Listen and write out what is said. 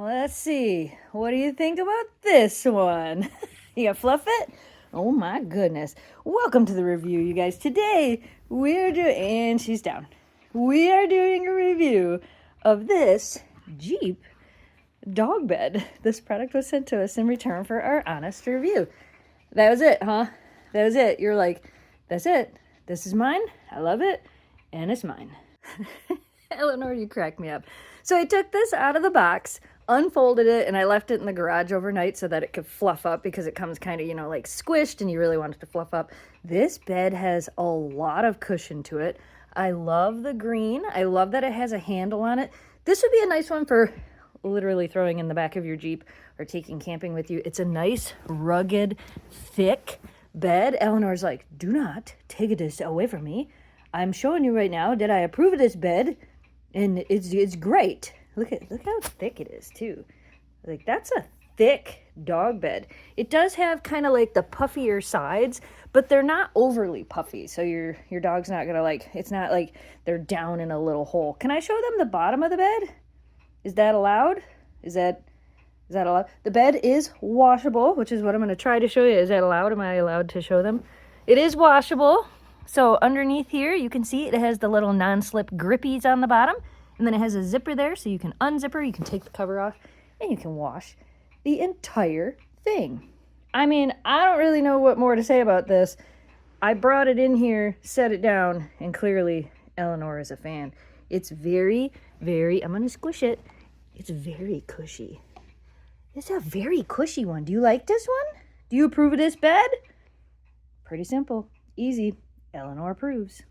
Let's see. What do you think about this one? You gonna fluff it? Oh my goodness. Welcome to the review, you guys. Today, we're doing, and she's down. We are doing a review of this Jeep dog bed. This product was sent to us in return for our honest review. That was it, huh? That was it. You're like, that's it. This is mine. I love it. And it's mine. Eleanor, you crack me up. So I took this out of the box, unfolded it, and I left it in the garage overnight so that it could fluff up because it comes kind of, you know, like squished and you really want it to fluff up. This bed has a lot of cushion to it. I love the green. I love that it has a handle on it. This would be a nice one for literally throwing in the back of your Jeep or taking camping with you. It's a nice, rugged, thick bed. Eleanor's like, do not take this away from me. I'm showing you right now. Did I approve of this bed? And it's great. Look how thick it is too. Like, that's a thick dog bed. It does have kind of like the puffier sides, but they're not overly puffy. So your dog's not gonna like, it's not like they're down in a little hole. Can I show them the bottom of the bed? Is that allowed? Is that allowed? The bed is washable, which is what I'm gonna try to show you. Is that allowed? Am I allowed to show them? It is washable. So underneath here, you can see it has the little non-slip grippies on the bottom. And then it has a zipper there, so you can unzipper, you can take the cover off, and you can wash the entire thing. I mean, I don't really know what more to say about this. I brought it in here, set it down, and clearly Eleanor is a fan. It's very, very, I'm going to squish it. It's very cushy. It's a very cushy one. Do you like this one? Do you approve of this bed? Pretty simple. Easy. Eleanor approves.